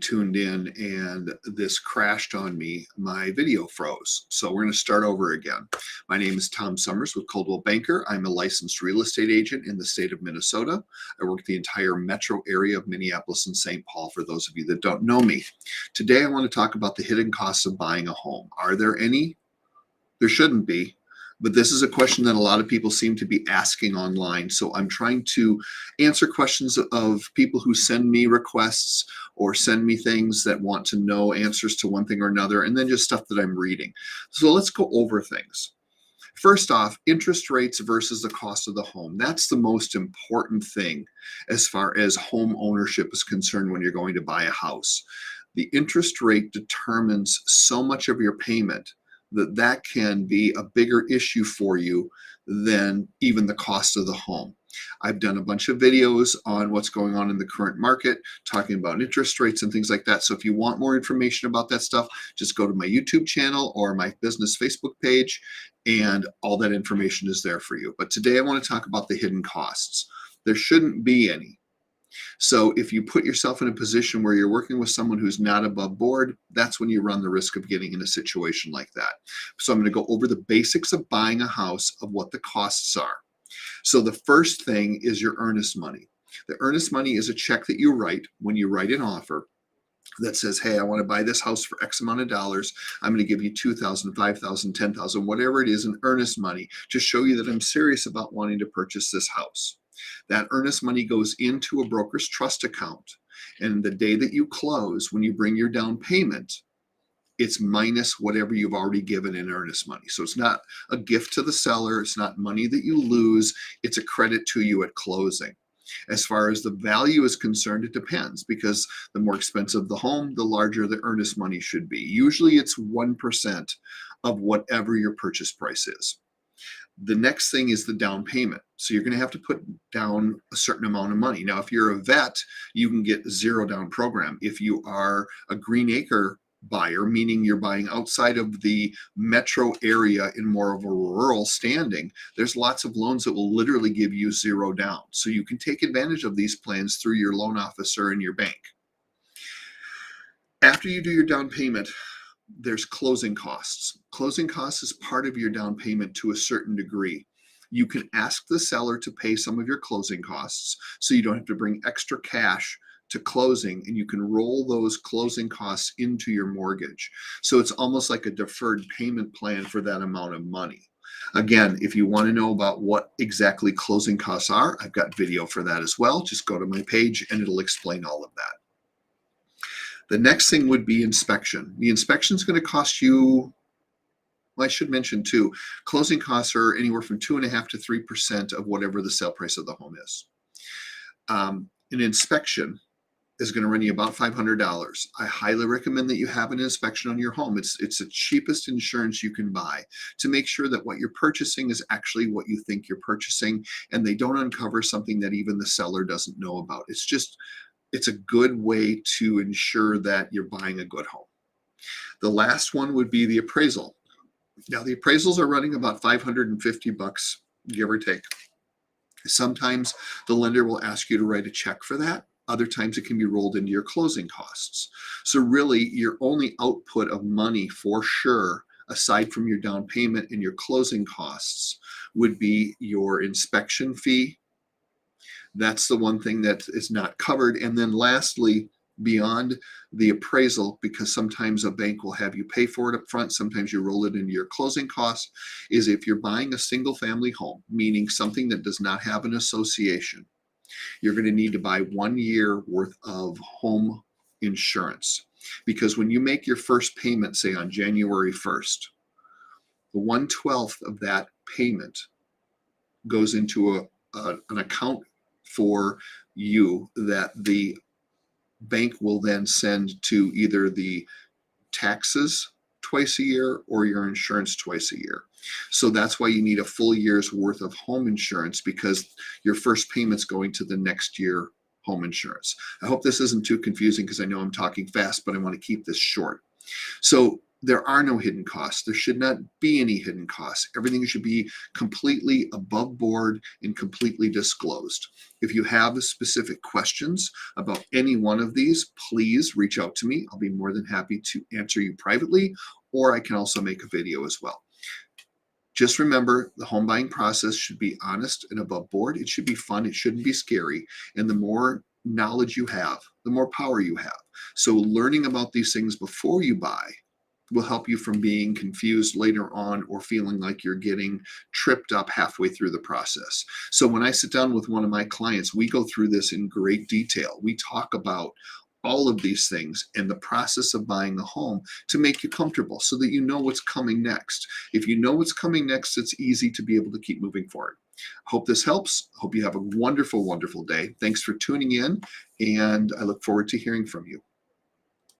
Tuned in and this crashed on me. My video froze. So we're going to start over again. My name is Tom Summers with Coldwell Banker. I'm a licensed real estate agent in the state of Minnesota. I work the entire metro area of Minneapolis and St. Paul, for those of you that don't know me. Today I want to talk about the hidden costs of buying a home. Are there any? There shouldn't be. But this is a question that a lot of people seem to be asking online. So I'm trying to answer questions of people who send me requests or send me things that want to know answers to one thing or another, and then just stuff that I'm reading. So let's go over things. First off, interest rates versus the cost of the home. That's the most important thing as far as home ownership is concerned when you're going to buy a house. The interest rate determines so much of your payment that can be a bigger issue for you than even the cost of the home. I've done a bunch of videos on what's going on in the current market, talking about interest rates and things like that. So if you want more information about that stuff, just go to my YouTube channel or my business Facebook page, and all that information is there for you. But today I want to talk about the hidden costs. There shouldn't be any. So if you put yourself in a position where you're working with someone who's not above board, that's when you run the risk of getting in a situation like that. So I'm going to go over the basics of buying a house, of what the costs are. So the first thing is your earnest money. The earnest money is a check that you write when you write an offer that says, hey, I want to buy this house for X amount of dollars. I'm going to give you $2,000, $5,000, $10,000, whatever it is in earnest money to show you that I'm serious about wanting to purchase this house. That earnest money goes into a broker's trust account. And the day that you close, when you bring your down payment, it's minus whatever you've already given in earnest money. So it's not a gift to the seller. It's not money that you lose. It's a credit to you at closing. As far as the value is concerned, it depends, because the more expensive the home, the larger the earnest money should be. Usually it's 1% of whatever your purchase price is. The next thing is the down payment. So you're going to have to put down a certain amount of money. Now, if you're a vet, you can get zero down program. If you are a green acre buyer, meaning you're buying outside of the metro area in more of a rural standing, there's lots of loans that will literally give you zero down. So you can take advantage of these plans through your loan officer and your bank. After you do your down payment, there's closing costs. Closing costs is part of your down payment to a certain degree. You can ask the seller to pay some of your closing costs so you don't have to bring extra cash to closing, and you can roll those closing costs into your mortgage. So it's almost like a deferred payment plan for that amount of money. Again, if you want to know about what exactly closing costs are, I've got video for that as well. Just go to my page and it'll explain all of that. The next thing would be inspection. The inspection is going to cost you, well, I should mention too, closing costs are anywhere from 2.5% to 3% of whatever the sale price of the home is. An inspection is going to run you about $500. I highly recommend that you have an inspection on your home. It's the cheapest insurance you can buy to make sure that what you're purchasing is actually what you think you're purchasing, and they don't uncover something that even the seller doesn't know about. It's a good way to ensure that you're buying a good home. The last one would be the appraisal. Now, the appraisals are running about $550, give or take. Sometimes the lender will ask you to write a check for that. Other times it can be rolled into your closing costs. So really, your only output of money for sure, aside from your down payment and your closing costs, would be your inspection fee. That's the one thing that is not covered. And then lastly, beyond the appraisal, because sometimes a bank will have you pay for it up front, sometimes you roll it into your closing costs, is if you're buying a single family home, meaning something that does not have an association, you're going to need to buy 1 year worth of home insurance. Because when you make your first payment, say on January 1st, the 1/12 of that payment goes into an account for you that the bank will then send to either the taxes twice a year or your insurance twice a year. So that's why you need a full year's worth of home insurance, because your first payment's going to the next year home insurance. I hope this isn't too confusing, because I know I'm talking fast, but I want to keep this short. So There are no hidden costs. There should not be any hidden costs. Everything should be completely above board and completely disclosed. If you have specific questions about any one of these, please reach out to me. I'll be more than happy to answer you privately, or I can also make a video as well. Just remember, the home buying process should be honest and above board. It should be fun. It shouldn't be scary. And the more knowledge you have, the more power you have. So learning about these things before you buy will help you from being confused later on or feeling like you're getting tripped up halfway through the process. So when I sit down with one of my clients, we go through this in great detail. We talk about all of these things and the process of buying a home to make you comfortable so that you know what's coming next. If you know what's coming next, it's easy to be able to keep moving forward. Hope this helps. Hope you have a wonderful, wonderful day. Thanks for tuning in, and I look forward to hearing from you.